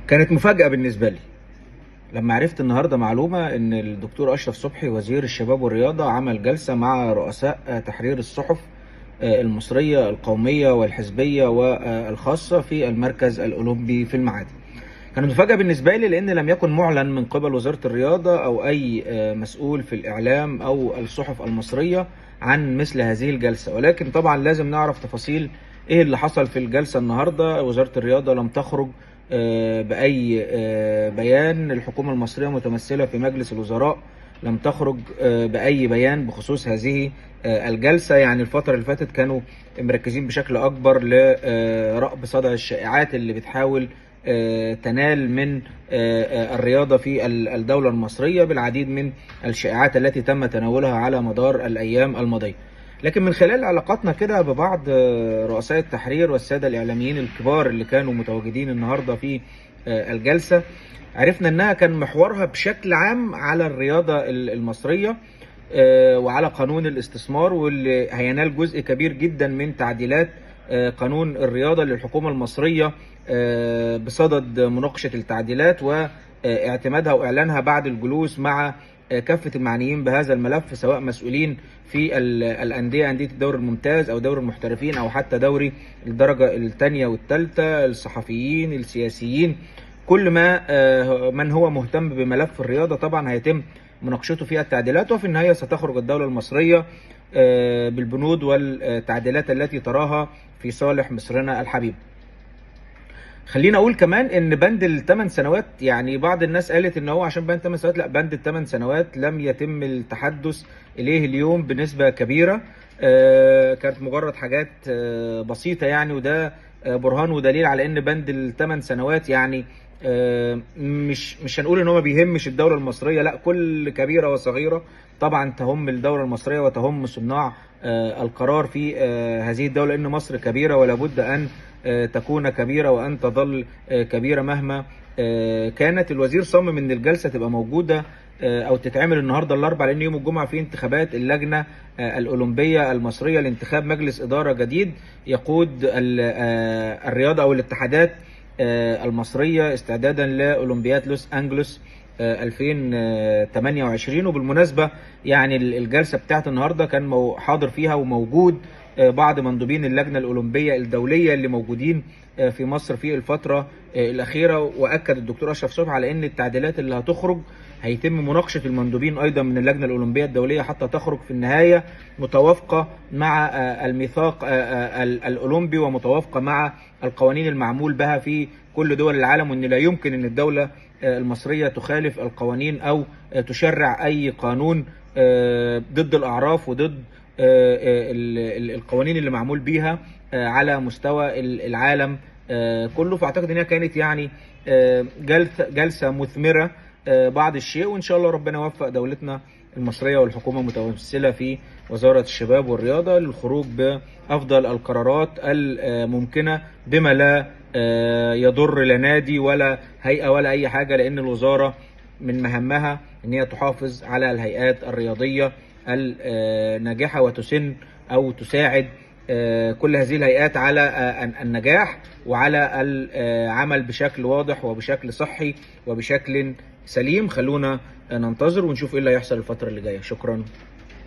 كانت مفاجأة بالنسبة لي لما عرفت النهارده معلومة إن الدكتور أشرف صبحي وزير الشباب والرياضة عمل جلسة مع رؤساء تحرير الصحف المصرية القومية والحزبية والخاصة في المركز الأولمبي في المعادي. كانت مفاجأة بالنسبة لي لأن لم يكن معلن من قبل وزارة الرياضة أو أي مسؤول في الإعلام أو الصحف المصرية عن مثل هذه الجلسة، ولكن طبعا لازم نعرف تفاصيل إيه اللي حصل في الجلسة النهاردة. وزارة الرياضة لم تخرج بأي بيان، الحكومة المصرية متمثلة في مجلس الوزراء لم تخرج بأي بيان بخصوص هذه الجلسة. يعني الفترة اللي فاتت كانوا مركزين بشكل أكبر لرأب صدع الشائعات اللي بتحاول تنال من الرياضة في الدولة المصرية بالعديد من الشائعات التي تم تناولها على مدار الأيام الماضية. لكن من خلال علاقاتنا كده ببعض رؤساء التحرير والسادة الإعلاميين الكبار اللي كانوا متواجدين النهاردة في الجلسة، عرفنا أنها كان محورها بشكل عام على الرياضة المصرية وعلى قانون الاستثمار، واللي هينال جزء كبير جدا من تعديلات قانون الرياضة للحكومة المصرية بصدد مناقشة التعديلات واعتمادها وإعلانها بعد الجلوس مع كافة المعنيين بهذا الملف، سواء مسؤولين في الأندية، أندية الدوري الممتاز أو دوري المحترفين أو حتى دوري الدرجة الثانية والثالثة، الصحفيين، السياسيين، كل ما من هو مهتم بملف الرياضة طبعا هيتم مناقشته فيها التعديلات. وفي النهاية ستخرج الدولة المصرية بالبنود والتعديلات التي تراها في صالح مصرنا الحبيب. خلينا اقول كمان ان بند الثمان سنوات، يعني بعض الناس قالت ان هو عشان بند 8 سنوات، لا، بند الثمان سنوات لم يتم التحدث اليه اليوم بنسبة كبيرة، كانت مجرد حاجات بسيطة يعني، وده برهان ودليل على ان بند الثمان سنوات يعني مش هنقول ان هو ما بيهمش الدولة المصرية، لا، كل كبيرة وصغيرة طبعا تهم الدولة المصرية وتهم صناع القرار في هذه الدولة، ان مصر كبيرة ولا بد ان تكون كبيرة وأن تظل كبيرة مهما كانت. الوزير صمم أن الجلسة تبقى موجودة أو تتعمل النهاردة الأربعاء، لأن يوم الجمعة في انتخابات اللجنة الأولمبية المصرية لانتخاب مجلس إدارة جديد يقود الرياضة أو الاتحادات المصرية استعدادا لأولمبياد لوس أنجلوس 2028. وبالمناسبة يعني الجلسة بتاعت النهاردة كان حاضر فيها وموجود بعض مندوبين اللجنة الأولمبية الدولية اللي موجودين في مصر في الفترة الأخيرة، وأكد الدكتور أشرف صبحي على أن التعديلات اللي هتخرج هيتم مناقشة المندوبين أيضا من اللجنة الأولمبية الدولية حتى تخرج في النهاية متوافقة مع الميثاق الأولمبي ومتوافقة مع القوانين المعمول بها في كل دول العالم، وأن لا يمكن أن الدولة المصرية تخالف القوانين أو تشرع أي قانون ضد الأعراف وضد القوانين اللي معمول بيها على مستوى العالم كله. فاعتقد انها كانت يعني جلسة مثمرة بعض الشيء، وان شاء الله ربنا يوفق دولتنا المصرية والحكومة المتمثلة في وزارة الشباب والرياضة للخروج بأفضل القرارات الممكنة بما لا يضر لا نادي ولا هيئة ولا أي حاجة، لأن الوزارة من مهمها أن هي تحافظ على الهيئات الرياضية الناجحة وتسن أو تساعد كل هذه الهيئات على النجاح وعلى العمل بشكل واضح وبشكل صحي وبشكل سليم. خلونا ننتظر ونشوف ايه اللي هيحصل الفترة اللي جاية. شكرا.